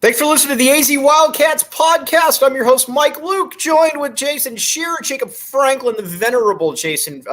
Thanks for listening to the AZ Wildcats podcast. I'm your host, Mike Luke, joined with Jason Shearer, Jacob Franklin, the venerable Jacob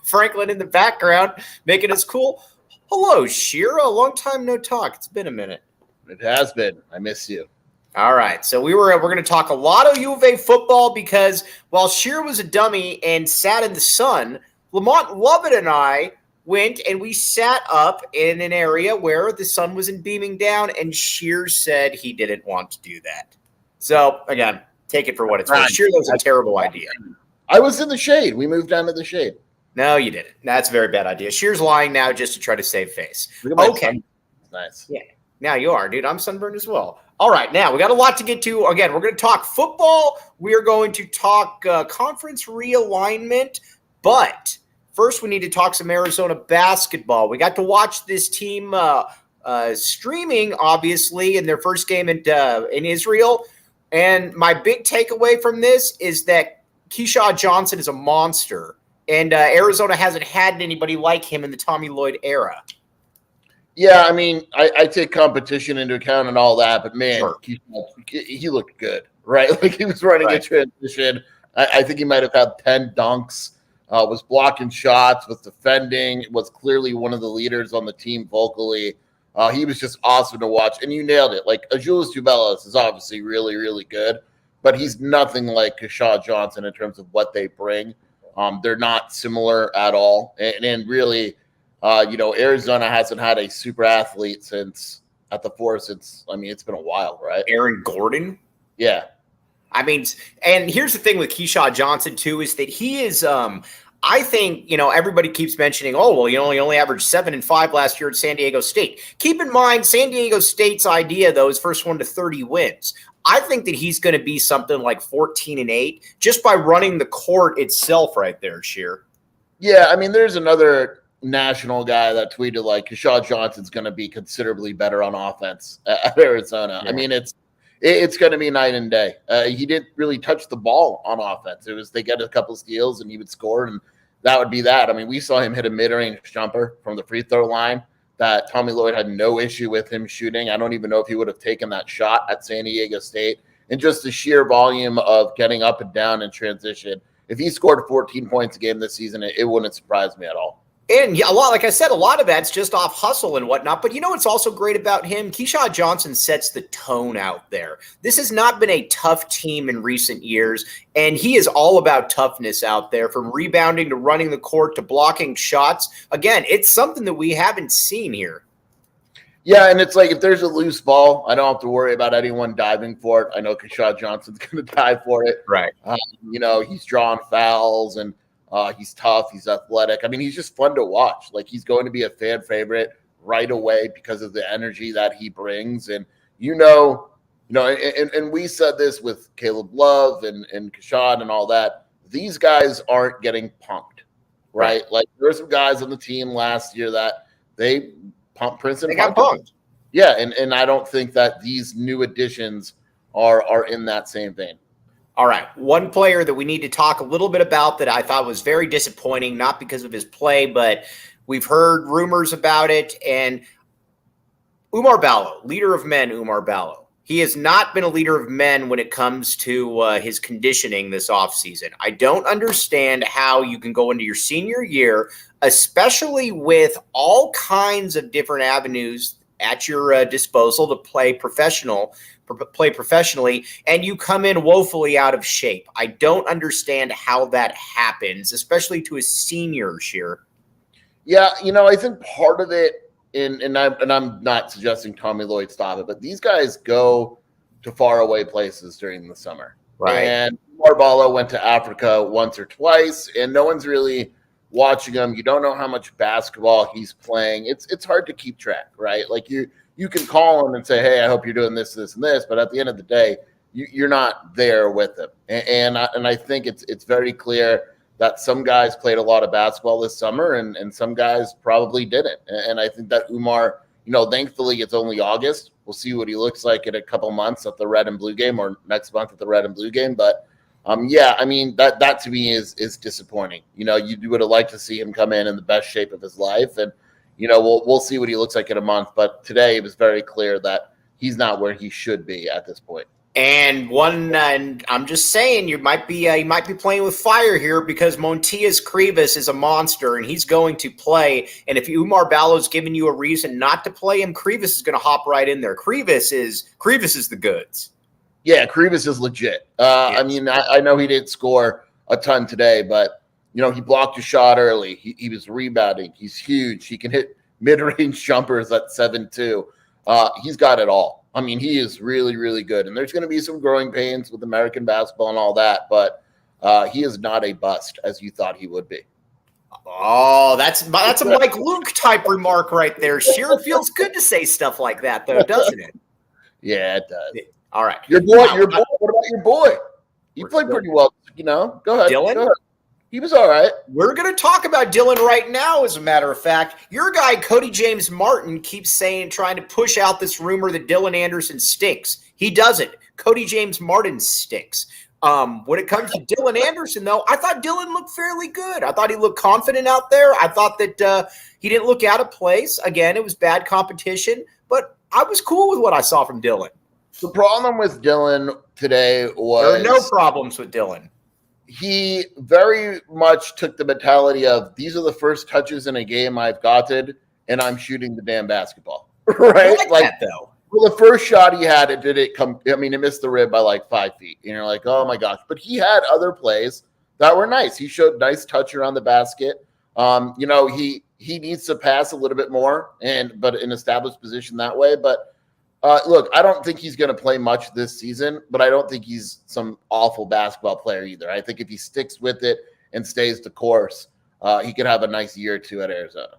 Franklin in the background, making us cool. Hello, Shearer. A long time no talk. It's been a minute. It has been. I miss you. All right, so we're going to talk a lot of U of A football because while Shearer was a dummy and sat in the sun, Lamont Lovett and I went and we sat up in an area where the sun wasn't beaming down, and Shearer said he didn't want to do that. So, again, take it for what it's worth. Shearer, that was a terrible idea. I was in the shade. We moved down to the shade. No, you didn't. That's a very bad idea. Shearer's lying now just to try to save face. Okay. Nice. Yeah. Now you are, dude. I'm sunburned as well. All right. Now we got a lot to get to. Again, we're going to talk football. We are going to talk conference realignment. But first, we need to talk some Arizona basketball. We got to watch this team streaming, obviously, in their first game in Israel. And my big takeaway from this is that Keyshawn Johnson is a monster. And Arizona hasn't had anybody like him in the Tommy Lloyd era. Yeah, I mean, I take competition into account and all that, but man, sure. He looked good, right? Like he was running a transition. I think he might have had 10 dunks, was blocking shots, was defending, was clearly one of the leaders on the team vocally. He was just awesome to watch, and you nailed it. Like, Azuolas Tubelis is obviously really, really good, but he's nothing like Keyshawn Johnson in terms of what they bring. They're not similar at all. And really, Arizona hasn't had a super athlete since it's been a while, right? Aaron Gordon? Yeah. I mean, and here's the thing with Keyshawn Johnson, too, is that he is, I think, everybody keeps mentioning, he only averaged 7 and 5 last year at San Diego State. Keep in mind, San Diego State's idea, though, is first one to 30 wins. I think that he's going to be something like 14 and 8 just by running the court itself right there, Shear. Yeah, I mean, there's another national guy that tweeted like Keyshawn Johnson's going to be considerably better on offense at Arizona. Yeah. I mean, it's going to be night and day. He didn't really touch the ball on offense. It was they get a couple steals and he would score, and that would be that. I mean, we saw him hit a mid-range jumper from the free throw line that Tommy Lloyd had no issue with him shooting. I don't even know if he would have taken that shot at San Diego State. And just the sheer volume of getting up and down in transition. If he scored 14 points a game this season, it wouldn't surprise me at all. And yeah, like I said, a lot of that's just off hustle and whatnot. But what's also great about him? Keyshawn Johnson sets the tone out there. This has not been a tough team in recent years, and he is all about toughness out there, from rebounding to running the court to blocking shots. Again, it's something that we haven't seen here. Yeah, and it's like if there's a loose ball, I don't have to worry about anyone diving for it. I know Keyshawn Johnson's going to dive for it. Right. He's drawing fouls and he's tough. He's athletic. I mean, he's just fun to watch. Like, he's going to be a fan favorite right away because of the energy that he brings. And, and we said this with Caleb Love and Keyshawn and all that. These guys aren't getting punked, right? Like, there were some guys on the team last year that they pumped Princeton. They got punked. Yeah, and I don't think that these new additions are in that same vein. All right, one player that we need to talk a little bit about that I thought was very disappointing, not because of his play, but we've heard rumors about it. And Oumar Ballo, leader of men, Oumar Ballo. He has not been a leader of men when it comes to his conditioning this offseason. I don't understand how you can go into your senior year, especially with all kinds of different avenues at your disposal to play professionally, and you come in woefully out of shape. I don't understand how that happens, especially to a senior, Shear. Yeah, I think part of it, and I'm not suggesting Tommy Lloyd stop it, but these guys go to faraway places during the summer. Right. And Oumar Ballo went to Africa once or twice, and no one's really watching him. You don't know how much basketball he's playing. It's hard to keep track, right? Like you can call him and say, hey, I hope you're doing this, this, and this. But at the end of the day, you're not there with him. And I think it's very clear that some guys played a lot of basketball this summer and some guys probably didn't. And I think that Oumar, thankfully it's only August. We'll see what he looks like in a couple months at the Red and Blue game, or next month at the Red and Blue game. But that to me is disappointing. You would have liked to see him come in the best shape of his life. And we'll see what he looks like in a month. But today it was very clear that he's not where he should be at this point. And I'm just saying, you might be playing with fire here because Montias Krivas is a monster and he's going to play. And if Oumar Ballo's giving you a reason not to play him, Krivas is going to hop right in there. Krivas is the goods. Yeah, Krivas is legit. Yes. I mean, I know he didn't score a ton today, but he blocked a shot early. He was rebounding. He's huge. He can hit mid-range jumpers at 7'2". He's got it all. I mean, he is really, really good. And there's going to be some growing pains with American basketball and all that, but he is not a bust as you thought he would be. Oh, that's a Mike Luke type remark right there. Sure feels good to say stuff like that, though, doesn't it? Yeah, it does. All right. Your boy. What about your boy? He played pretty well, Go ahead. Dylan? Go ahead. He was all right. We're going to talk about Dylan right now, as a matter of fact. Your guy, Cody James Martin, keeps trying to push out this rumor that Dylan Anderson stinks. He doesn't. Cody James Martin stinks. When it comes to Dylan Anderson, though, I thought Dylan looked fairly good. I thought he looked confident out there. I thought that he didn't look out of place. Again, it was bad competition, but I was cool with what I saw from Dylan. The problem with Dylan today was there are no problems with Dylan. He very much took the mentality of these are the first touches in a game I've gotten, and I'm shooting the damn basketball. Right? I like that, though. Well, the first shot he had, it missed the rim by like 5 feet. And you're like, oh my gosh. But he had other plays that were nice. He showed nice touch around the basket. He needs to pass a little bit more, but in established position that way. But look, I don't think he's going to play much this season, but I don't think he's some awful basketball player either. I think if he sticks with it and stays the course, he could have a nice year or two at Arizona.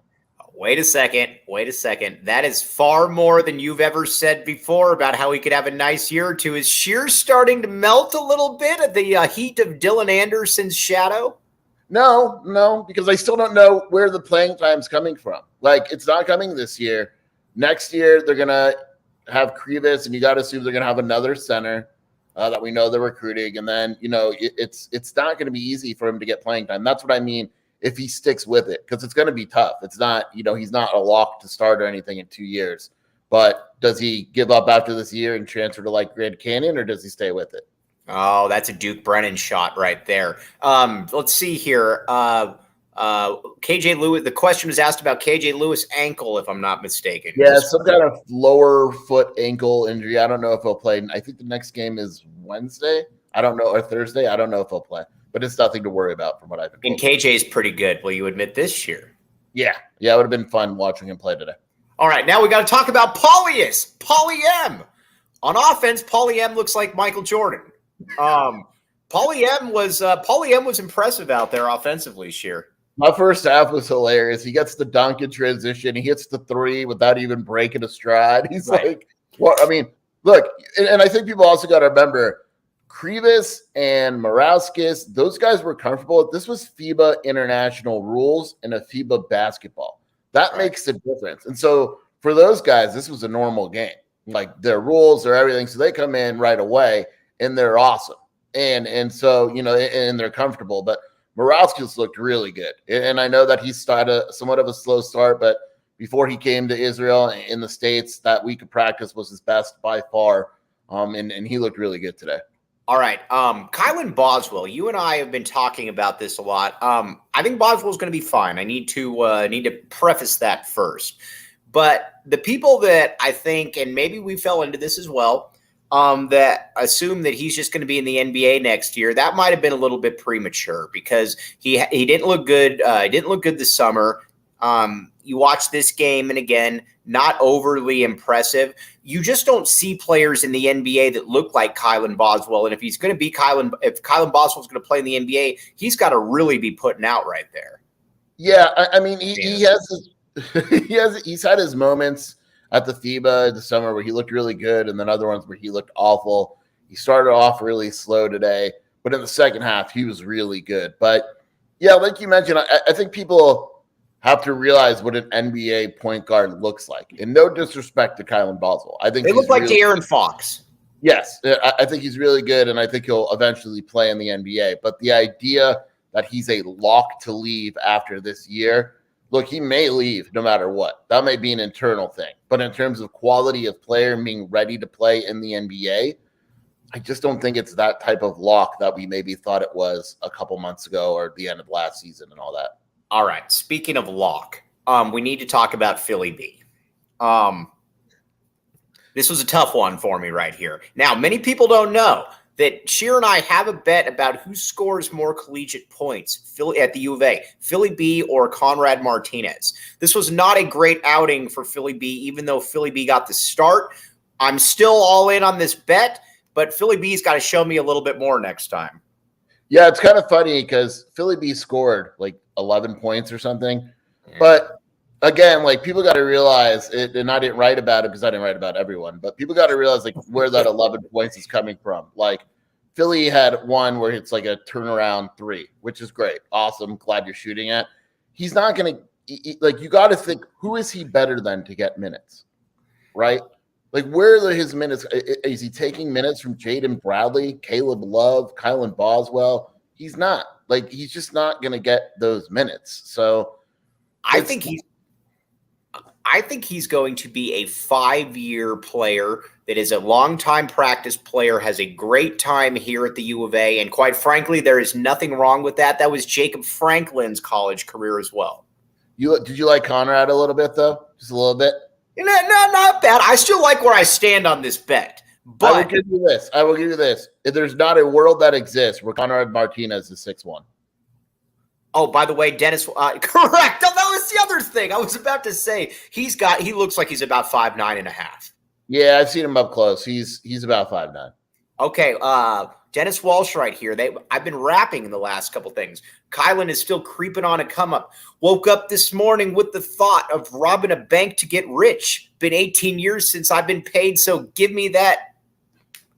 Wait a second. That is far more than you've ever said before about how he could have a nice year or two. Is Shears starting to melt a little bit at the heat of Dylan Anderson's shadow? No, because I still don't know where the playing time's coming from. Like, it's not coming this year. Next year, they're going to have Krivas, and you got to assume they're going to have another center that we know they're recruiting. And then, it's not going to be easy for him to get playing time. That's what I mean if he sticks with it, because it's going to be tough. It's not, he's not a lock to start or anything in 2 years. But does he give up after this year and transfer to like Grand Canyon, or does he stay with it? Oh, that's a Duke Brennan shot right there. Let's see here. KJ Lewis, the question was asked about KJ Lewis' ankle, if I'm not mistaken. Yeah, some kind of lower foot ankle injury. I don't know if he'll play. I think the next game is Wednesday. I don't know, or Thursday. I don't know if he'll play, but it's nothing to worry about from what I've been told. And KJ's pretty good. Will you admit this year? Yeah, it would have been fun watching him play today. All right, now we got to talk about Paulius. Paulie M. On offense, Paulie M looks like Michael Jordan. Paulie M was impressive out there offensively, Sheer. My first half was hilarious. He gets the dunk in transition. He hits the three without even breaking a stride. He's like, well, I mean, look, and I think people also got to remember Krivas and Morauskas, those guys were comfortable. This was FIBA international rules and a FIBA basketball. That makes a difference. And so for those guys, this was a normal game. Like, their rules, their everything. So they come in right away and they're awesome. And so, and they're comfortable. But Morauskas looked really good. And I know that he started somewhat of a slow start, but before he came to Israel in the States, that week of practice was his best by far. And he looked really good today. All right. Kylan Boswell, you and I have been talking about this a lot. I think Boswell's going to be fine. I need to preface that first. But the people that I think, and maybe we fell into this as well, that assume that he's just going to be in the NBA next year, that might have been a little bit premature because he didn't look good. He didn't look good this summer. You watch this game, and again, not overly impressive. You just don't see players in the NBA that look like Kylan Boswell. And if he's going to be if Kylan Boswell's going to play in the NBA, he's got to really be putting out right there. Yeah, I mean, he has he's had his moments at the FIBA this summer where he looked really good, and then other ones where he looked awful. He started off really slow today, but in the second half, he was really good. But yeah, like you mentioned, I think people have to realize what an NBA point guard looks like. And no disrespect to Kylan Boswell. I think they look like De'Aaron Fox. Yes, I think he's really good, and I think he'll eventually play in the NBA. But the idea that he's a lock to leave after this year, look, he may leave no matter what. That may be an internal thing. But in terms of quality of player and being ready to play in the NBA, I just don't think it's that type of lock that we maybe thought it was a couple months ago or at the end of last season and all that. All right. Speaking of lock, we need to talk about Philly B. This was a tough one for me right here. Now, many people don't know that Sheer and I have a bet about who scores more collegiate points at the U of A, Philly B or Conrad Martinez. This was not a great outing for Philly B, even though Philly B got the start. I'm still all in on this bet, but Philly B's got to show me a little bit more next time. Yeah, it's kind of funny because Philly B scored like 11 points or something. But again, like people got to realize it, and I didn't write about it because I didn't write about everyone, but people got to realize like where that 11 points is coming from. Like Philly had one where it's like a turnaround three, which is great. Awesome. Glad you're shooting at. He's not going to, like, you got to think, who is he better than to get minutes, right? Like, where are his minutes? Is he taking minutes from Jaden Bradley, Caleb Love, Kylan Boswell? He's not. Like, he's just not going to get those minutes. So I think he's going to be a 5-year player that is a long-time practice player, has a great time here at the U of A, and quite frankly, there is nothing wrong with that. That was Jacob Franklin's college career as well. Did you like Conrad a little bit, though? Just a little bit? No, not bad. I still like where I stand on this bet. But I will give you this. If there's not a world that exists where Conrad Martinez is 6'1". Oh, by the way, Dennis, correct. That was the other thing I was about to say. He looks like he's about 5'9.5". Yeah, I've seen him up close. He's about 5'9". Okay, Dennis Walsh right here. I've been rapping in the last couple things. Kylan is still creeping on a come up. Woke up this morning with the thought of robbing a bank to get rich. Been 18 years since I've been paid, so give me that.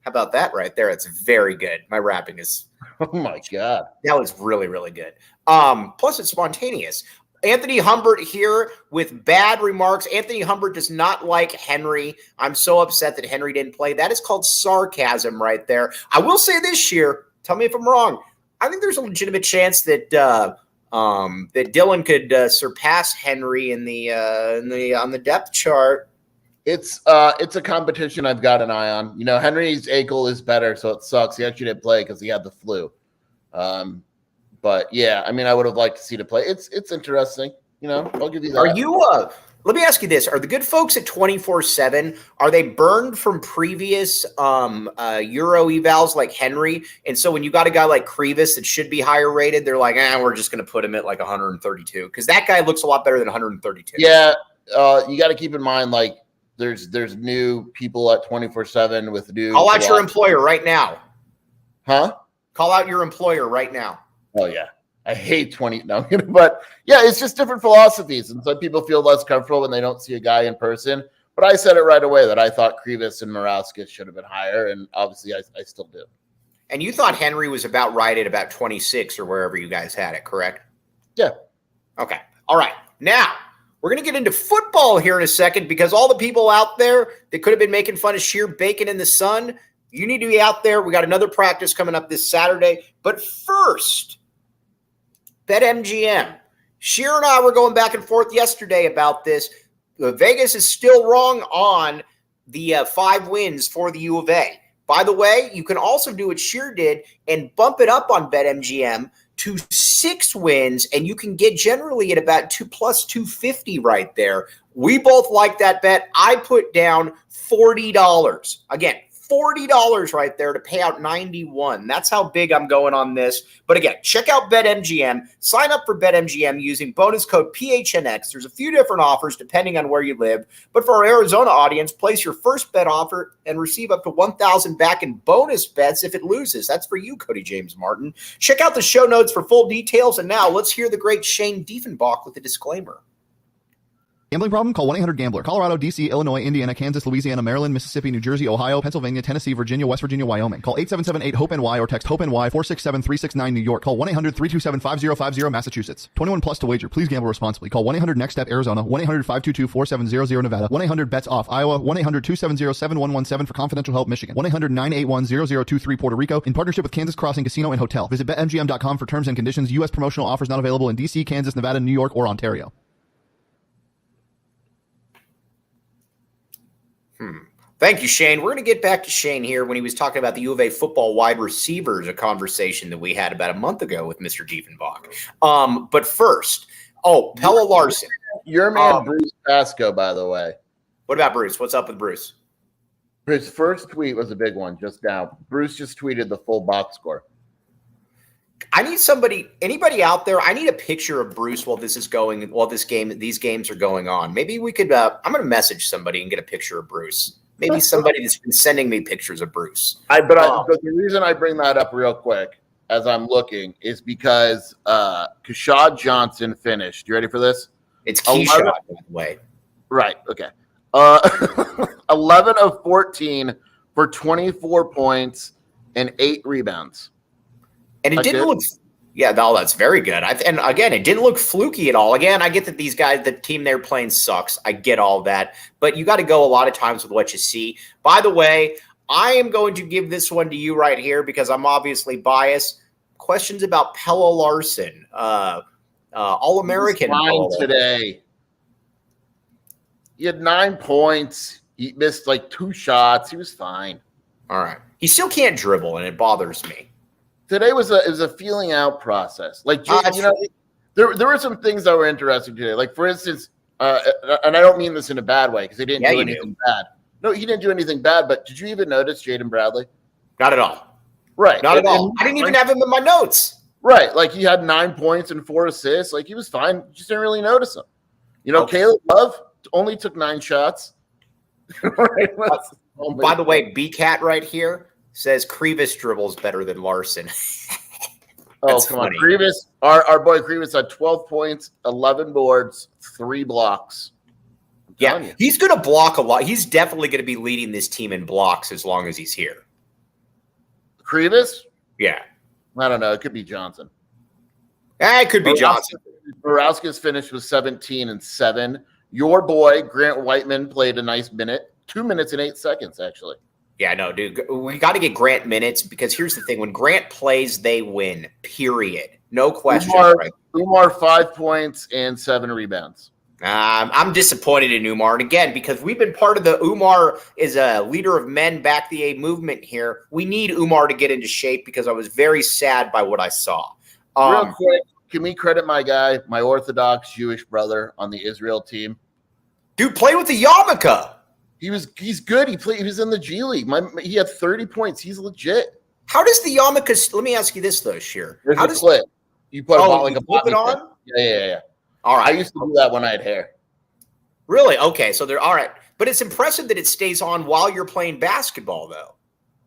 How about that right there? It's very good. My rapping is. Oh my God. That was really, really good. Plus it's spontaneous. Anthony Humbert here with bad remarks. Anthony Humbert does not like Henry. I'm so upset that Henry didn't play. That is called sarcasm right there. I will say this year, tell me if I'm wrong, I think there's a legitimate chance that that Dylan could surpass Henry on the depth chart. It's a competition I've got an eye on. You know, Henry's ankle is better, so it sucks. He actually didn't play because he had the flu. But yeah, I mean, I would have liked to see the play. It's interesting. You know, I'll give you that. Are you? Let me ask you this: are the good folks at 24/7 are they burned from previous Euro evals like Henry? And so when you got a guy like Krivas that should be higher rated, they're like, we're just going to put him at like 132 because that guy looks a lot better than 132. Yeah, you got to keep in mind like there's new people at 24/7 with new. Call out your employer right now. Huh? Call out your employer right now. Oh yeah, I hate 20. No, but yeah, it's just different philosophies, and some people feel less comfortable when they don't see a guy in person. But I said it right away that I thought Krivas and Morauskas should have been higher, and obviously I still do. And you thought Henry was about right at about 26 or wherever you guys had it, correct? Yeah. Okay. All right. Now we're going to get into football here in a second because all the people out there that could have been making fun of Sheer bacon in the sun, you need to be out there. We got another practice coming up this Saturday. But first, BetMGM. Sheer and I were going back and forth yesterday about this. Vegas is still wrong on the 5 wins for the U of A. By the way, you can also do what Sheer did and bump it up on BetMGM to 6 wins, and you can get generally at about 2 plus 250 right there. We both like that bet. I put down $40. Again, $40 right there to pay out $91. That's how big I'm going on this. But again, check out BetMGM. Sign up for BetMGM using bonus code PHNX. There's a few different offers depending on where you live. But for our Arizona audience, place your first bet offer and receive up to $1,000 back in bonus bets if it loses. That's for you, Cody James Martin. Check out the show notes for full details. And now let's hear the great Shane Diefenbach with a disclaimer. Gambling problem? Call 1-800-GAMBLER. Colorado, D.C., Illinois, Indiana, Kansas, Louisiana, Maryland, Mississippi, New Jersey, Ohio, Pennsylvania, Tennessee, Virginia, West Virginia, Wyoming. Call 877-8-HOPE-NY or text HOPE-NY 467-369 New York. Call 1-800-327-5050 Massachusetts. 21 plus to wager. Please gamble responsibly. Call 1-800-NEXT-STEP Arizona. 1-800-522-4700 Nevada. 1-800-BETS-OFF Iowa. 1-800-270-7117 for confidential help Michigan. 1-800-981-0023 Puerto Rico in partnership with Kansas Crossing Casino and Hotel. Visit BetMGM.com for terms and conditions. U.S. promotional offers not available in D.C., Kansas, Nevada, New York, or Ontario. Thank you, Shane. We're going to get back to Shane here when he was talking about the U of A football wide receivers, a conversation that we had about a month ago with Mr. Diefenbach. But first, Pelle Larsson. Your man, Bruce Pascoe, by the way. What about Bruce? What's up with Bruce? His first tweet was a big one just now. Bruce just tweeted the full box score. I need anybody out there, I need a picture of Bruce while these games are going on. Maybe we could, I'm going to message somebody and get a picture of Bruce. Maybe somebody that's been sending me pictures of Bruce. But the reason I bring that up real quick as I'm looking is because Keshad Johnson finished. You ready for this? It's Keyshawn, by the way. Right. Okay. 11 of 14 for 24 points and 8 rebounds. And it didn't look – that's very good. And, again, it didn't look fluky at all. Again, I get that these guys, the team they're playing sucks. I get all that. But you got to go a lot of times with what you see. By the way, I am going to give this one to you right here because I'm obviously biased. Questions about Pelle Larsson, All-American. Fine today. He had 9 points. He missed like 2 shots. He was fine. All right. He still can't dribble, and it bothers me. Today was a feeling out process. Like, there were some things that were interesting today. Like, for instance, and I don't mean this in a bad way because he didn't do anything bad. No, he didn't do anything bad. But did you even notice Jaden Bradley? Not at all. Right. Not at all. I didn't even have him in my notes. Right. Like, he had 9 points and 4 assists. Like, he was fine. You just didn't really notice him. Caleb Love only took 9 shots. Right. By the way, B-Cat right here says Krivas dribbles better than Larsson. Come on. Krivas, our boy Krivas had 12 points, 11 boards, 3 blocks. Yeah, he's going to block a lot. He's definitely going to be leading this team in blocks as long as he's here. Krivas? Yeah. I don't know. It could be Johnson. It could be Johnson. Borowski's finished with 17 and 7. Your boy, Grant Whiteman, played a nice minute. 2 minutes and 8 seconds, actually. Yeah, no, dude. We got to get Grant minutes because here's the thing. When Grant plays, they win, period. No question. Oumar 5 points and 7 rebounds. I'm disappointed in Oumar. And again, because we've been part of the Oumar is a leader of men back the A movement here. We need Oumar to get into shape because I was very sad by what I saw. Real quick, can we credit my guy, my Orthodox Jewish brother on the Israel team? Dude, play with the yarmulke. He's good. He was in the G League. He had 30 points. He's legit. How does the yarmulke? Let me ask you this though, Sheer. How does clip? You put like a flip it on? Yeah. All right. I used to do that when I had hair. Really? Okay. So they're all right. But it's impressive that it stays on while you're playing basketball, though.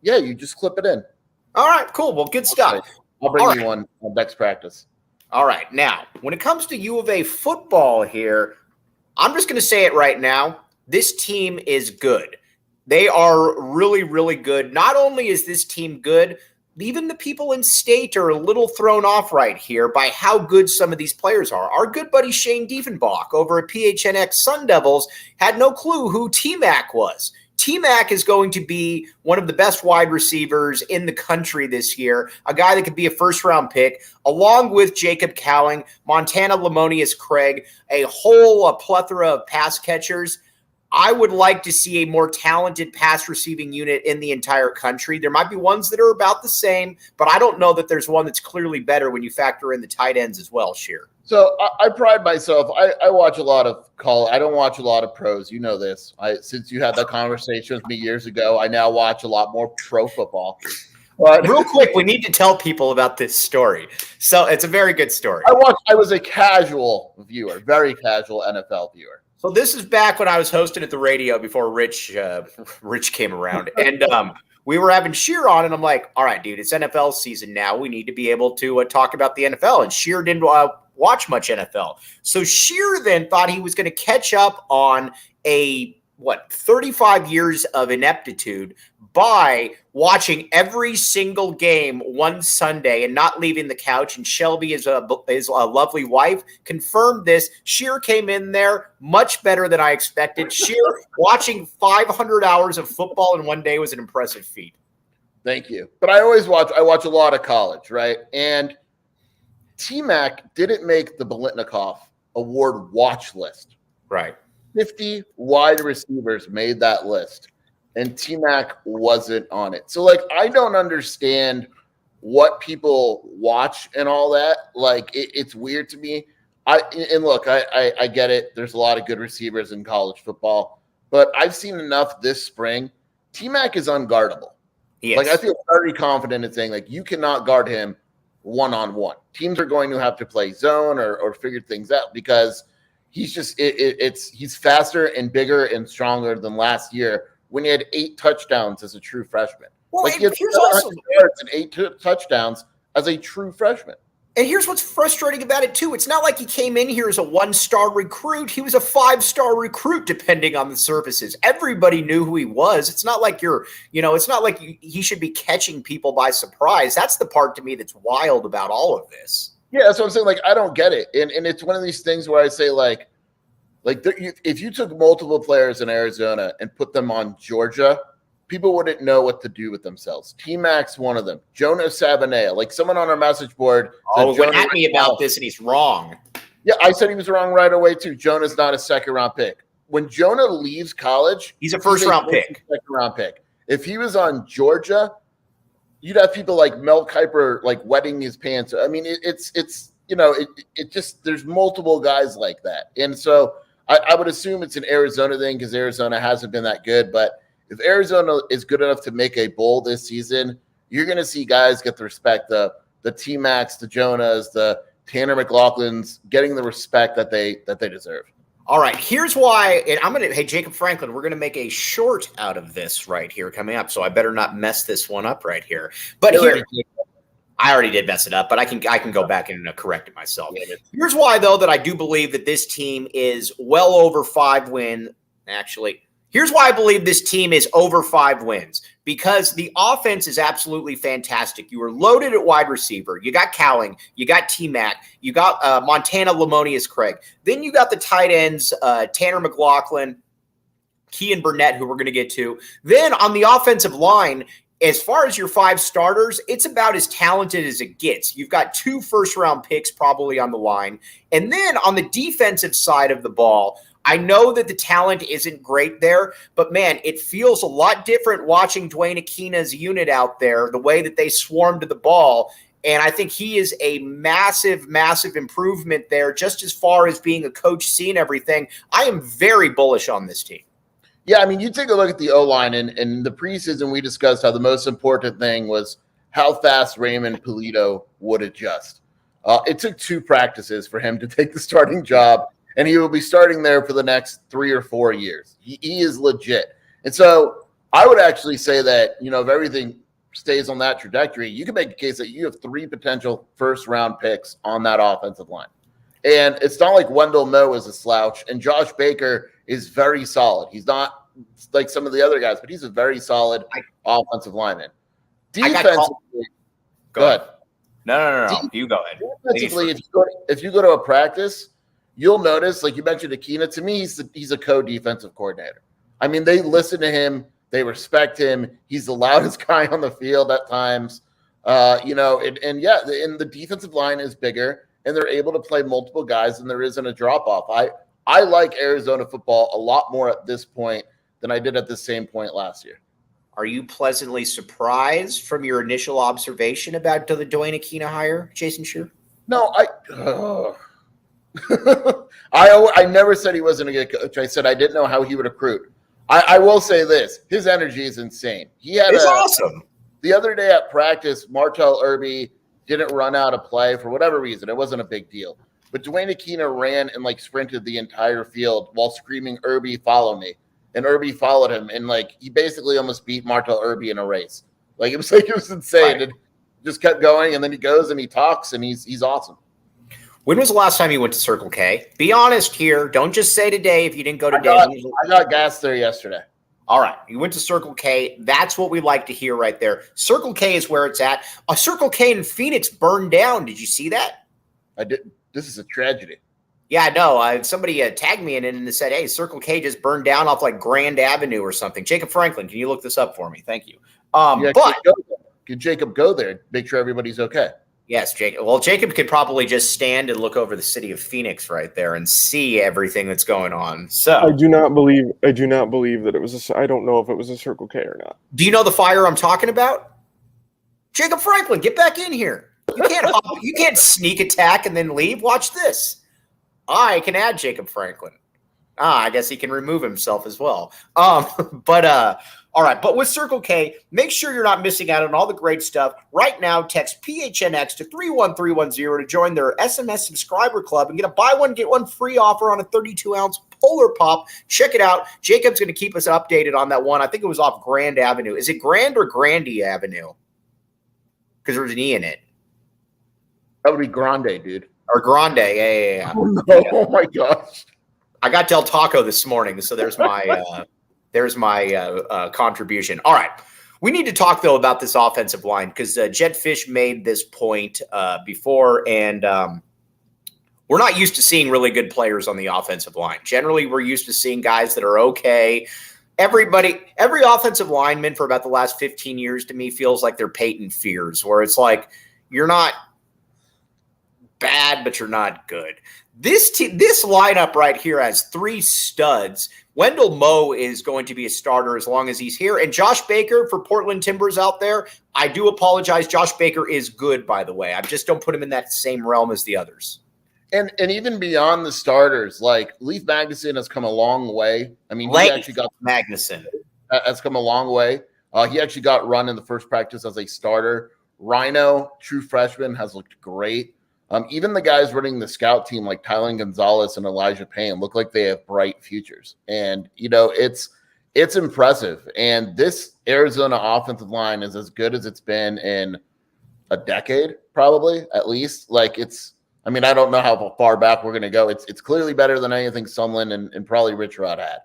Yeah, you just clip it in. All right. Cool. Well, good stuff. I'll bring you one next practice. All right. Now, when it comes to U of A football here, I'm just going to say it right now. This team is good. They are really, really good. Not only is this team good, even the people in state are a little thrown off right here by how good some of these players are. Our good buddy Shane Diefenbach over at PHNX Sun Devils had no clue who T-Mac was. T-Mac is going to be one of the best wide receivers in the country this year, a guy that could be a first-round pick, along with Jacob Cowing, Montana Lamonius Craig, a whole plethora of pass catchers. I would like to see a more talented pass receiving unit in the entire country. There might be ones that are about the same, but I don't know that there's one that's clearly better when you factor in the tight ends as well, Sheer. So I pride myself. I watch a lot of college. I don't watch a lot of pros. You know this. Since you had that conversation with me years ago, I now watch a lot more pro football. But real quick, we need to tell people about this story. So it's a very good story. I was a casual viewer, very casual NFL viewer. So this is back when I was hosting at the radio before Rich came around. And we were having Sheer on, and I'm like, all right, dude, it's NFL season now. We need to be able to talk about the NFL. And Sheer didn't watch much NFL. So Sheer then thought he was going to catch up on 35 years of ineptitude by watching every single game one Sunday and not leaving the couch. And Shelby, his lovely wife, confirmed this. Sheer came in there much better than I expected. Sheer watching 500 hours of football in one day was an impressive feat. Thank you. But I watch a lot of college, right? And T-Mac didn't make the Biletnikoff Award watch list. Right. 50 wide receivers made that list. and T-Mac wasn't on it. So, like, I don't understand what people watch and all that. Like, it's weird to me. I get it. There's a lot of good receivers in college football, but I've seen enough this spring. T-Mac is unguardable. Yes. Like, I feel very confident in saying, like, you cannot guard him one-on-one. Teams are going to have to play zone or figure things out because he's just he's faster and bigger and stronger than last year when he had 8 touchdowns as a true freshman. Well, like, he had 700 yards and 8 touchdowns as a true freshman. And here's what's frustrating about it, too. It's not like he came in here as a 1-star recruit. He was a 5-star recruit, depending on the services. Everybody knew who he was. It's not like it's not like he should be catching people by surprise. That's the part to me that's wild about all of this. Yeah, that's what I'm saying. Like, I don't get it. And it's one of these things where I say, if you took multiple players in Arizona and put them on Georgia, people wouldn't know what to do with themselves. T-Mac's one of them. Jonah Sabanea, like someone on our message board. Went at me about this, and he's wrong. Yeah, I said he was wrong right away, too. Jonah's not a second-round pick. When Jonah leaves college, he's a first-round pick. Second-round pick. If he was on Georgia, you'd have people like Mel Kiper, like, wetting his pants. I mean, it's just there's multiple guys like that. And so I would assume it's an Arizona thing because Arizona hasn't been that good, but if Arizona is good enough to make a bowl this season, you're going to see guys get the respect, the T-Macs, the Jonas, the Tanner McLaughlins, getting the respect that they deserve. All right, here's why. And hey, Jacob Franklin, we're going to make a short out of this right here coming up, so I better not mess this one up right here. But I already did mess it up, but I can go back and correct it myself. Here's why, though, that I do believe that this team is well over 5 wins. Actually, here's why I believe this team is over 5 wins, because the offense is absolutely fantastic. You are loaded at wide receiver. You got Cowling. You got T-Mac. You got Montana Lamonius Craig. Then you got the tight ends, Tanner McLaughlin, Kean Burnett, who we're going to get to. Then on the offensive line, as far as your 5 starters, it's about as talented as it gets. You've got 2 first-round picks probably on the line. And then on the defensive side of the ball, I know that the talent isn't great there, but, man, it feels a lot different watching Dwayne Akina's unit out there, the way that they swarm to the ball. And I think he is a massive, massive improvement there, just as far as being a coach, seeing everything. I am very bullish on this team. Yeah, I mean, you take a look at the O-line, and in the preseason we discussed how the most important thing was how fast Raymond Pulido would adjust. It took 2 practices for him to take the starting job, and he will be starting there for the next 3 or 4 years. He is legit. And so I would actually say that, if everything stays on that trajectory, you can make a case that you have 3 potential first-round picks on that offensive line. And it's not like Wendell Moe is a slouch, and Josh Baker is very solid. He's not like some of the other guys, but he's a very solid offensive lineman. Defensively, go ahead. No. You go ahead. Defensively, if you go to a practice, you'll notice, like you mentioned, Akina. To me, he's a co-defensive coordinator. I mean, they listen to him, they respect him. He's the loudest guy on the field at times. And the defensive line is bigger, and they're able to play multiple guys, and there isn't a drop-off. I like Arizona football a lot more at this point than I did at the same point last year. Are you pleasantly surprised from your initial observation about the Dwayne Akina hire, Jason Scheer? No, I never said he wasn't a good coach. I said I didn't know how he would recruit. I will say this. His energy is insane. It's awesome. The other day at practice, Martell Irby didn't run out of play for whatever reason. It wasn't a big deal. But Dwayne Akina ran and sprinted the entire field while screaming, "Irby, follow me." And Irby followed him, and he basically almost beat Martell Irby in a race. It was insane. Right. It just kept going, and then he goes and he talks, and he's awesome. When was the last time you went to Circle K? Be honest here. Don't just say today if you didn't go today. I got gas there yesterday. All right. You went to Circle K. That's what we like to hear right there. Circle K is where it's at. A Circle K in Phoenix burned down. Did you see that? I did. This is a tragedy. Yeah, I know. Somebody tagged me in it and said, hey, Circle K just burned down off Grand Avenue or something. Jacob Franklin, can you look this up for me? Thank you. Can Jacob go there? Make sure everybody's okay. Yes, Jacob. Well, Jacob could probably just stand and look over the city of Phoenix right there and see everything that's going on. So I do not believe that it was I don't know if it was a Circle K or not. do you know the fire I'm talking about? Jacob Franklin, get back in here. You can't sneak attack and then leave. Watch this. I can add Jacob Franklin. I guess he can remove himself as well. All right. But with Circle K, make sure you're not missing out on all the great stuff. Right now, text PHNX to 31310 to join their SMS subscriber club and get a buy one, get one free offer on a 32-ounce Polar Pop. Check it out. Jacob's going to keep us updated on that one. I think it was off Grand Avenue. Is it Grand or Grandy Avenue? Because there's an E in it. That would be Grande, dude. Or Grande. Yeah. Oh, no. Oh my gosh. I got Del Taco this morning, so there's my contribution. All right. We need to talk, though, about this offensive line because Jedd Fisch made this point before, and we're not used to seeing really good players on the offensive line. Generally, we're used to seeing guys that are okay. Every offensive lineman for about the last 15 years to me feels like they're Peyton Fears, where it's like you're not bad, but you're not good. This lineup right here has three studs. Wendell Moe is going to be a starter as long as he's here. And Josh Baker for Portland Timbers out there, I do apologize. Josh Baker is good, by the way. I just don't put him in that same realm as the others. And even beyond the starters, like Leif Magnuson has come a long way. I mean, he actually got Magnuson has come a long way. He actually got run in the first practice as a starter. Rhino, true freshman, has looked great. Even the guys running the scout team like Tylen Gonzalez and Elijah Payne look like they have bright futures. And, it's impressive. And this Arizona offensive line is as good as it's been in a decade, probably, at least. I don't know how far back we're going to go. It's clearly better than anything Sumlin and probably Rich Rod had.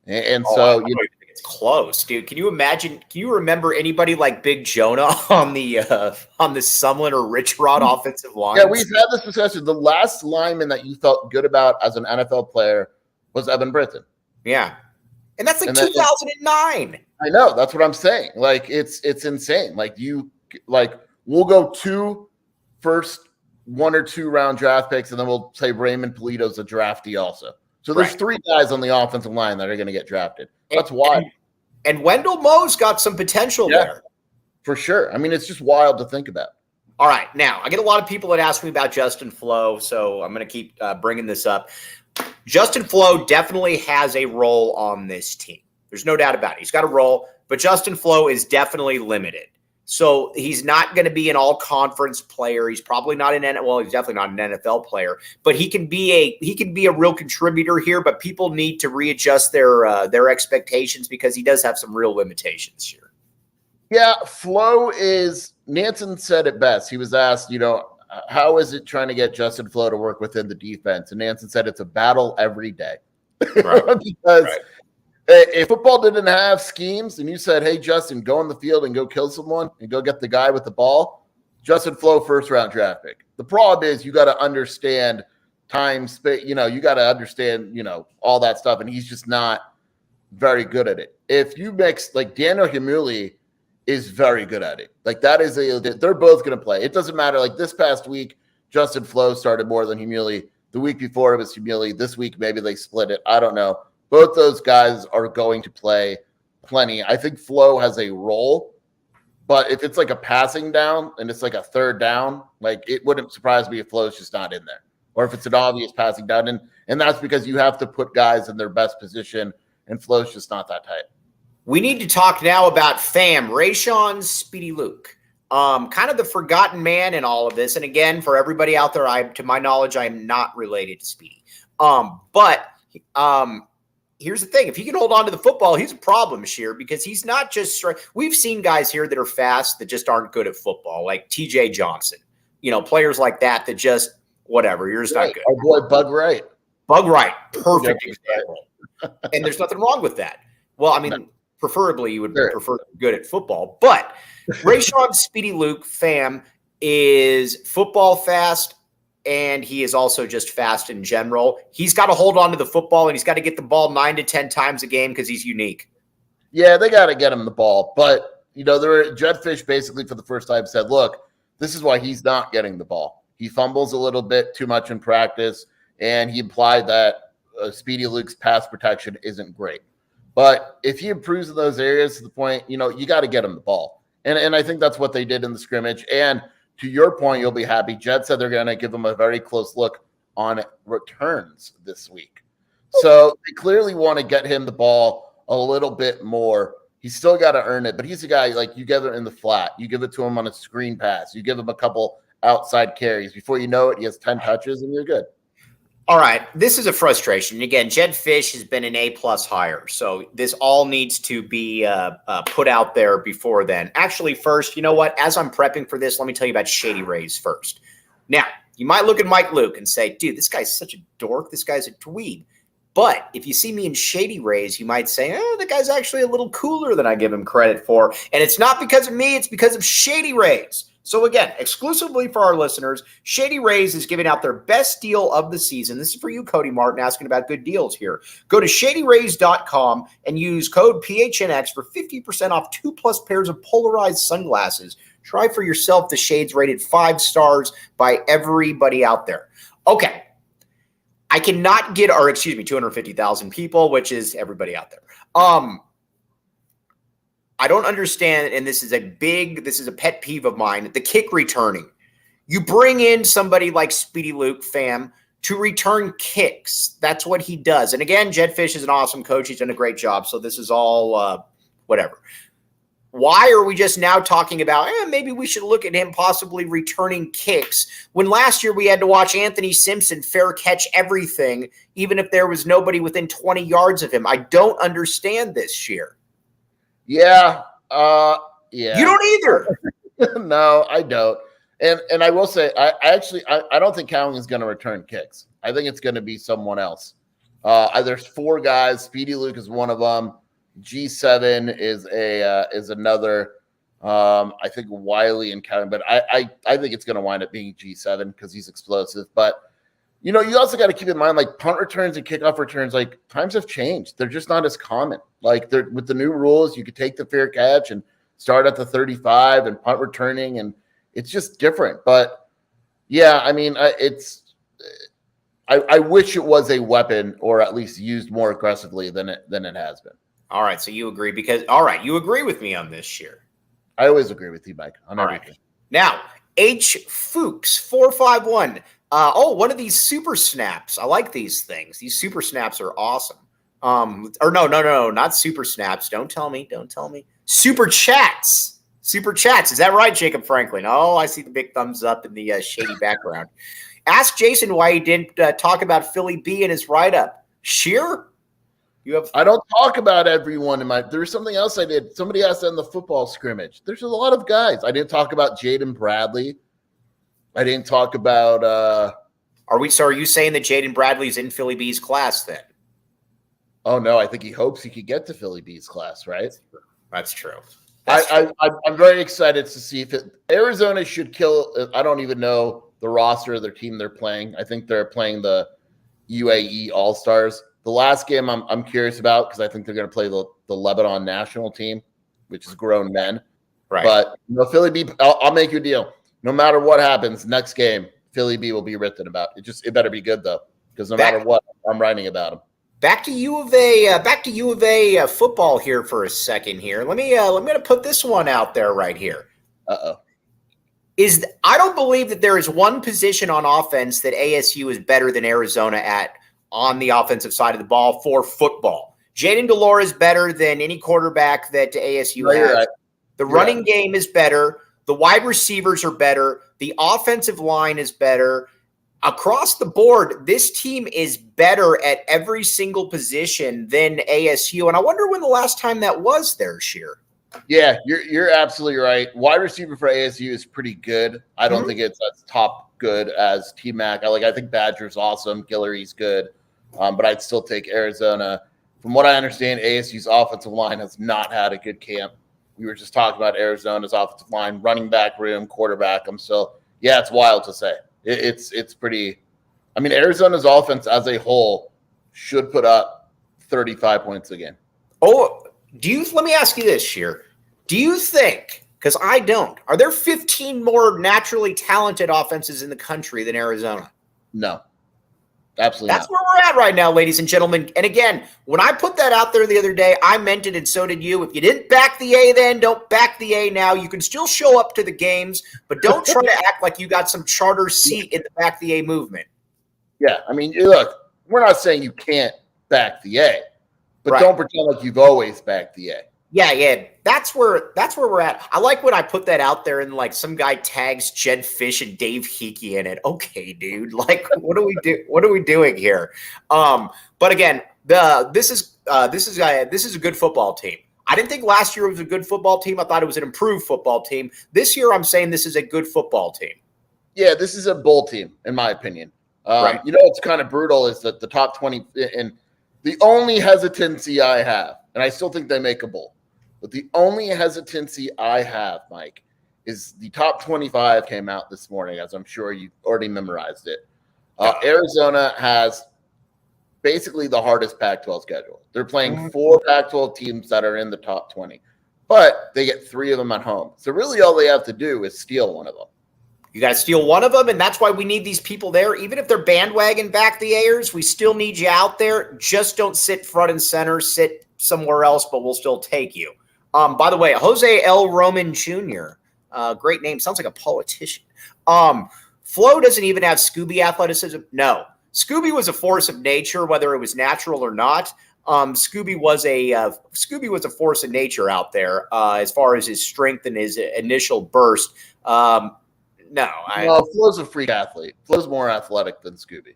It's close, dude. Can you imagine? Can you remember anybody like Big Jonah on the Sumlin or Rich Rod offensive line? Yeah, we've had this discussion. The last lineman that you felt good about as an NFL player was Evan Britton. Yeah, and that's 2009. I know. That's what I'm saying. It's insane. We'll go 2 first 1 or 2 round draft picks, and then we'll say Raymond Polito's a draftee also. So there's 3 guys on the offensive line that are going to get drafted. That's wild. And Wendell Moe's got some potential there. For sure. I mean, it's just wild to think about. All right. Now, I get a lot of people that ask me about Justin Flo, so I'm going to keep bringing this up. Justin Flo definitely has a role on this team. There's no doubt about it. He's got a role, but Justin Flo is definitely limited. So he's not going to be an all-conference player. He's probably not he's definitely not an NFL player, but he can be a real contributor here, but people need to readjust their expectations because he does have some real limitations here. Yeah, Flo is – Nansen said it best. He was asked, how is it trying to get Justin Flo to work within the defense? And Nansen said it's a battle every day. Right. Because if football didn't have schemes and you said, hey, Justin, go on the field and go kill someone and go get the guy with the ball, Justin Flo, first-round draft pick. The problem is you got to understand time, space, you got to understand, all that stuff, and he's just not very good at it. If you mix, Daniel Himuli is very good at it. They're both going to play. It doesn't matter. This past week, Justin Flo started more than Himuli. The week before it was Himuli. This week, maybe they split it. I don't know. Both those guys are going to play plenty. I think Flo has a role, but if it's a passing down and it's a 3rd down, it wouldn't surprise me if Flo's just not in there. Or if it's an obvious passing down. And that's because you have to put guys in their best position, and Flo's just not that tight. We need to talk now about FAM, Rayshon Speedy Luke. Kind of the forgotten man in all of this. And again, for everybody out there, to my knowledge, I am not related to Speedy. Here's the thing. If he can hold on to the football, he's a problem, Sheer, because he's not just – we've seen guys here that are fast that just aren't good at football, like T.J. Johnson. Players like that just – whatever. You're just not good. Our boy Bug Wright. Bug Wright. Perfect example. And there's nothing wrong with that. Well, preferably you would prefer good at football. But Rayshon Speedy Luke, FAM, is football fast, and he is also just fast in general. He's got to hold on to the football, and he's got to get the ball 9 to 10 times a game because he's unique. Yeah, they got to get him the ball. But, Jedd Fisch basically for the first time said, look, This is why he's not getting the ball. He fumbles a little bit too much in practice, and he implied that Speedy Luke's pass protection isn't great. But if he improves in those areas to the point, you got to get him the ball. And I think that's what they did in the scrimmage. And to your point, you'll be happy. Jedd said they're going to give him a very close look on returns this week. So they clearly want to get him the ball a little bit more. He's still got to earn it, but he's a guy like you give it in the flat. You give it to him on a screen pass. You give him a couple outside carries. Before you know it, he has 10 touches and you're good. All right. This is a frustration. Again, Jedd Fisch has been an A-plus hire. So this all needs to be put out there before then. Actually, first, you know what? As I'm prepping for this, let me tell you about Shady Rays first. Now, you might look at Mike Luke and say, dude, this guy's such a dork. This guy's a dweeb. But if you see me in Shady Rays, you might say, oh, the guy's actually a little cooler than I give him credit for. And it's not because of me. It's because of Shady Rays. So again, exclusively for our listeners, Shady Rays is giving out their best deal of the season. This is for you, Cody Martin, asking about good deals here. Go to shadyrays.com and use code PHNX for 50% off 2+ pairs of polarized sunglasses. Try for yourself the shades rated 5 stars by everybody out there. Okay. I cannot get, 250,000 people, which is everybody out there. I don't understand, and this is a pet peeve of mine, the kick returning. You bring in somebody like Speedy Luke, fam, to return kicks. That's what he does. And again, Jedd Fisch is an awesome coach. He's done a great job. So this is all whatever. Why are we just now talking about, maybe we should look at him possibly returning kicks when last year we had to watch Anthony Simpson fair catch everything, even if there was nobody within 20 yards of him? I don't understand this year. Yeah. You don't either. No, I don't. And I will say, I don't think Cowling is going to return kicks. I think it's going to be someone else. There's 4 guys. Speedy Luke is one of them. G7 is another. I think Wiley and Kevin, but I think it's going to wind up being G7 because he's explosive. But you also got to keep in mind, like, punt returns and kickoff returns, like, times have changed. They're just not as common. Like, with the new rules, you could take the fair catch and start at the 35 and punt returning, and it's just different. But yeah, I mean, I wish it was a weapon, or at least used more aggressively than it has been. All right, so you agree you agree with me on this year. I always agree with you, Mike, on everything. Right. Now, H. Fuchs 451. One of these super snaps. I like these things. These super snaps are awesome. No, not super snaps. Don't tell me. Super chats. Super chats. Is that right, Jacob Franklin? Oh, I see the big thumbs up in the shady background. Ask Jason why he didn't talk about Philly B in his write-up. Sheer? I don't talk about everyone in my. There's something else I did. Somebody asked that in the football scrimmage. There's a lot of guys. I didn't talk about Jaden Bradley. I didn't talk about. Are you saying that Jaden Bradley's in Philly B's class then? Oh no, I think he hopes he could get to Philly B's class. Right. That's true. I'm very excited to see if Arizona should kill. I don't even know the roster of their team they're playing. I think they're playing the UAE All-Stars. The last game I'm curious about because I think they're going to play the Lebanon national team, which is grown men. Right. But Philly B, I'll make you a deal. No matter what happens, next game, Philly B will be written about. It better be good though, because no matter what, I'm writing about them. Back to U of A football here for a second here. Let me put this one out there right here. Uh-oh. I don't believe that there is one position on offense that ASU is better than Arizona at on the offensive side of the ball for football. Jaden Delore is better than any quarterback that ASU has. Right. The running game is better. The wide receivers are better. The offensive line is better. Across the board, this team is better at every single position than ASU. And I wonder when the last time that was there, Sheer. Yeah, you're absolutely right. Wide receiver for ASU is pretty good. I don't think it's as top good as T-Mac. I think Badger's awesome. Guillory's good. But I'd still take Arizona. From what I understand, ASU's offensive line has not had a good camp. We were just talking about Arizona's offensive line, running back room, quarterback. So, yeah, it's wild to say. It's pretty – I mean, Arizona's offense as a whole should put up 35 points a game. Oh, let me ask you this, Sheer. Do you think – Because I don't. Are there 15 more naturally talented offenses in the country than Arizona? No. Absolutely That's not. where we're at right now, ladies and gentlemen. And again, when I put that out there the other day, I meant it, and so did you. If you didn't back the A then, don't back the A now. You can still show up to the games, but don't try to act like you got some charter seat in the back the A movement. Yeah, I mean, look, we're not saying you can't back the A, but Right. don't pretend like you've always backed the A. Yeah. That's where we're at. I like when I put that out there and like some guy tags Jedd Fisch and Dave Heeke in it. Okay, dude. Like, what are we doing here? But again, this is a good football team. I didn't think last year was a good football team. I thought it was an improved football team. This year, I'm saying this is a good football team. Yeah, this is a bowl team, in my opinion. Right. You know what's kind of brutal is that the top 20, and the only hesitancy I have, and I still think they make a bowl, but the only hesitancy I have, Mike, is the top 25 came out this morning, as I'm sure you already memorized it. Arizona has basically the hardest Pac-12 schedule. They're playing 4 Pac-12 teams that are in the top 20, but they get 3 of them at home. So really all they have to do is steal one of them. You got to steal one of them, and that's why we need these people there. Even if they're bandwagon back the Ayers, we still need you out there. Just don't sit front and center. Sit somewhere else, but we'll still take you. By the way, Jose L. Roman Jr., great name. Sounds like a politician. Flo doesn't even have Scooby athleticism. No. Scooby was a force of nature, whether it was natural or not. Scooby was a force of nature out there as far as his strength and his initial burst. No, Flo's a freak athlete. Flo's more athletic than Scooby.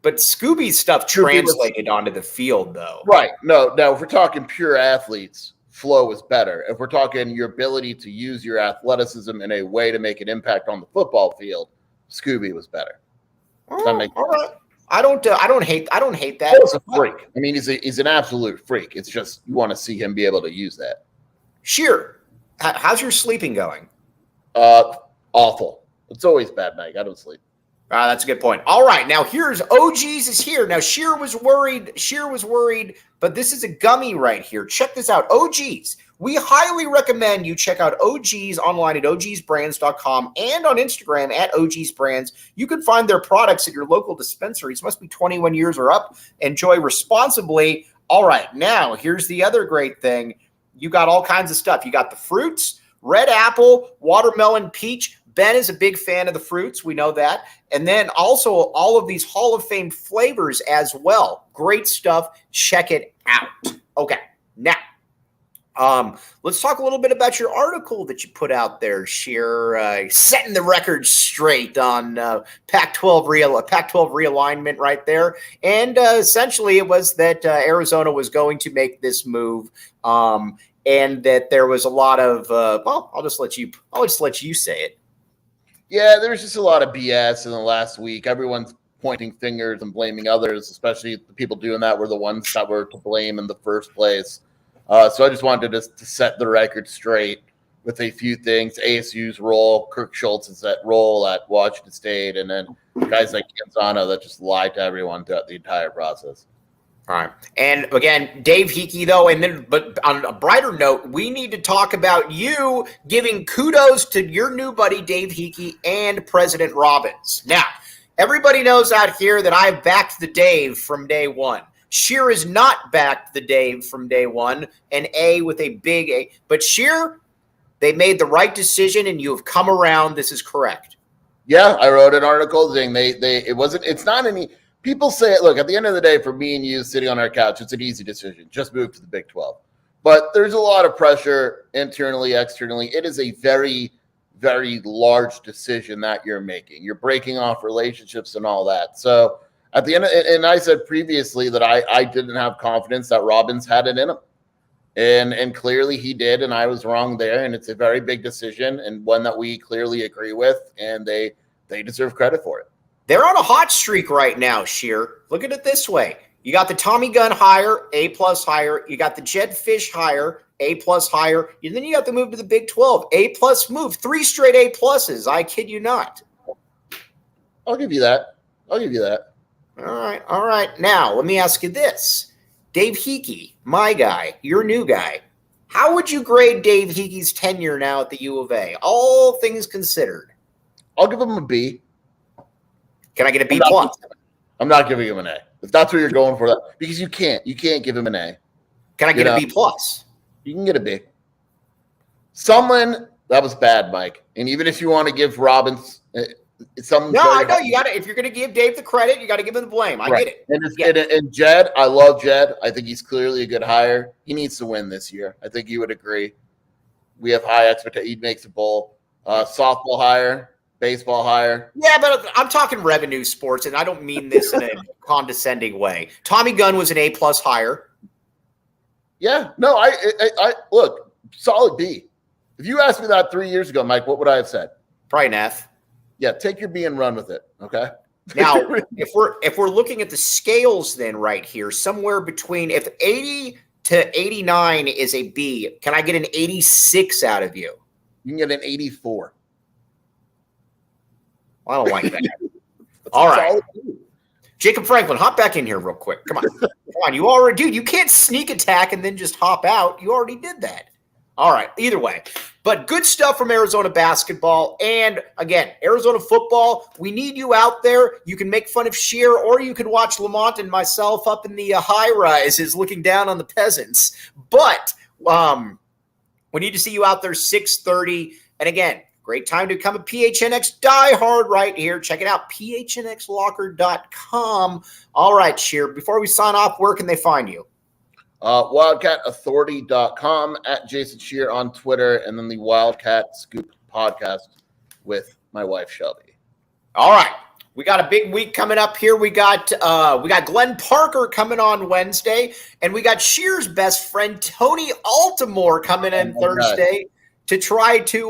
But Scooby's stuff translated onto the field, though. Right. No, now if we're talking pure athletes, Flo is better. If we're talking your ability to use your athleticism in a way to make an impact on the football field, Scooby was better. Does that make sense? All right. I don't hate that. Flo's a freak. I mean, he's an absolute freak. It's just you want to see him be able to use that. Sheer, how's your sleeping going? Awful. It's always bad, Mike. I don't sleep. That's a good point. All right, now here's OG's is here. Now Sheer was worried, but this is a gummy right here. Check this out. OG's. We highly recommend you check out OG's online at ogsbrands.com and on Instagram at ogsbrands. You can find their products at your local dispensaries. Must be 21 years or up. Enjoy responsibly. All right, now here's the other great thing. You got all kinds of stuff. You got the fruits, red apple, watermelon, peach. Ben is a big fan of the fruits. We know that. And then also all of these Hall of Fame flavors as well. Great stuff. Check it out. Okay, now let's talk a little bit about your article that you put out there, Sheer, setting the record straight on Pac-12 realignment right there. And essentially it was that Arizona was going to make this move and that there was a lot of, I'll just let you say it. Yeah, there was just a lot of BS in the last week. Everyone's pointing fingers and blaming others, especially the people doing that were the ones that were to blame in the first place. So I just wanted to set the record straight with a few things. ASU's role, Kirk Schultz's role at Washington State, and then guys like Canzano that just lied to everyone throughout the entire process. All right. And again, Dave Heeke, though, but on a brighter note, we need to talk about you giving kudos to your new buddy, Dave Heeke, and President Robbins. Now, everybody knows out here that I've backed the Dave from day one. Sheer is not backed the Dave from day one, an A with a big A. But Sheer, they made the right decision, and you have come around. This is correct. Yeah, I wrote an article saying it's not any. People say it. Look, at the end of the day, for me and you sitting on our couch, it's an easy decision. Just move to the Big 12. But there's a lot of pressure internally, externally. It is a very, very large decision that you're making. You're breaking off relationships and all that. So at the end, and I said previously that I didn't have confidence that Robbins had it in him. And clearly he did, and I was wrong there. And it's a very big decision and one that we clearly agree with, and they deserve credit for it. They're on a hot streak right now, Sheer. Look at it this way. You got the Tommy Gunn hire, A+ hire. You got the Jedd Fisch hire, A+ hire. And then you got the move to the Big 12, A+ move. 3 straight A+. I kid you not. I'll give you that. All right. Now, let me ask you this. Dave Heeke, my guy, your new guy. How would you grade Dave Heeke's tenure now at the U of A? All things considered. I'll give him a B. Can I get a B plus? I'm not giving him an A. If that's what you're going for, because you can't give him an A. Can I get a B plus? You can get a B. Someone that was bad, Mike. And even if you want to give Robbins, I know you got to. If you're going to give Dave the credit, you got to give him the blame. I get it. And Jedd, I love Jedd. I think he's clearly a good hire. He needs to win this year. I think you would agree. We have high expectations. He makes a bowl. Softball hire, baseball hire. Yeah, but I'm talking revenue sports, and I don't mean this in a condescending way. Tommy Gunn was an A+ hire. Yeah, no, I look, solid B. If you asked me that 3 years ago, Mike, what would I have said? Probably an F. Yeah, take your B and run with it. Okay. Now, if we're looking at the scales, then right here, somewhere between if 80 to 89 is a B, can I get an 86 out of you? You can get an 84. I don't like that. All right. Jacob Franklin, hop back in here real quick. Come on. Come on. You already, dude, you can't sneak attack and then just hop out. You already did that. All right. Either way. But good stuff from Arizona basketball. And again, Arizona football, we need you out there. You can make fun of Shear, or you can watch Lamont and myself up in the high rises looking down on the peasants. But we need to see you out there 6:30. And again, great time to become a PHNX diehard right here. Check it out, phnxlocker.com. All right, Shear, before we sign off, where can they find you? WildcatAuthority.com, at Jason Shear on Twitter, and then the Wildcat Scoop podcast with my wife, Shelby. All right. We got a big week coming up here. We got Glenn Parker coming on Wednesday, and we got Shear's best friend, Tony Altimore, coming in Thursday to try to,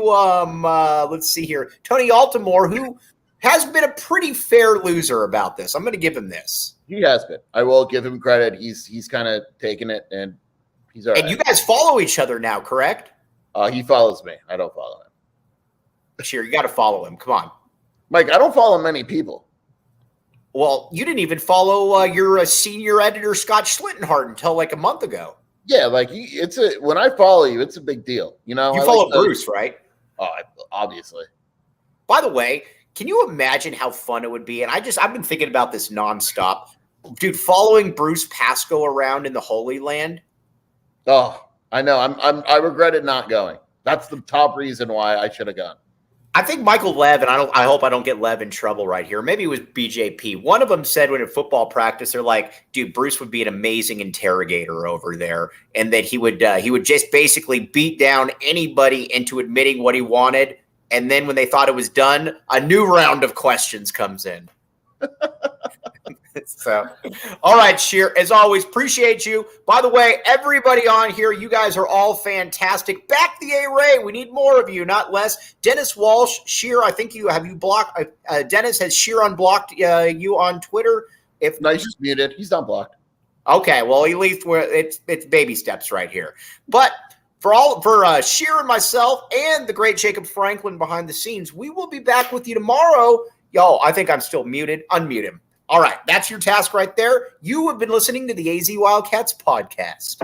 let's see here, Tony Altimore, who has been a pretty fair loser about this. I'm going to give him this. He has been. I will give him credit. He's kind of taken it, and he's all right. And you guys follow each other now, correct? He follows me. I don't follow him. Sure, you got to follow him. Come on. Mike, I don't follow many people. Well, you didn't even follow your senior editor, Scott Schlittenhart, until like a month ago. Yeah, like when I follow you, it's a big deal. You know, you follow Bruce, right? Oh, obviously. By the way, can you imagine how fun it would be? And I've been thinking about this nonstop. Dude, following Bruce Pascoe around in the Holy Land. Oh, I know. I regretted not going. That's the top reason why I should have gone. I think Michael Lev, and I hope I don't get Lev in trouble right here. Maybe it was BJP. One of them said when at football practice, they're like, dude, Bruce would be an amazing interrogator over there. And that he would just basically beat down anybody into admitting what he wanted. And then when they thought it was done, a new round of questions comes in. So, all right, Shear, as always, appreciate you. By the way, everybody on here, you guys are all fantastic. Back the A-Ray. We need more of you, not less. Dennis Walsh, Shear, I think you blocked. Dennis, has Shear unblocked you on Twitter? No, he's just muted. He's not blocked. Okay, well, at least it's baby steps right here. But for Shear and myself and the great Jacob Franklin behind the scenes, we will be back with you tomorrow. Yo, I think I'm still muted. Unmute him. All right, that's your task right there. You have been listening to the AZ Wildcats podcast.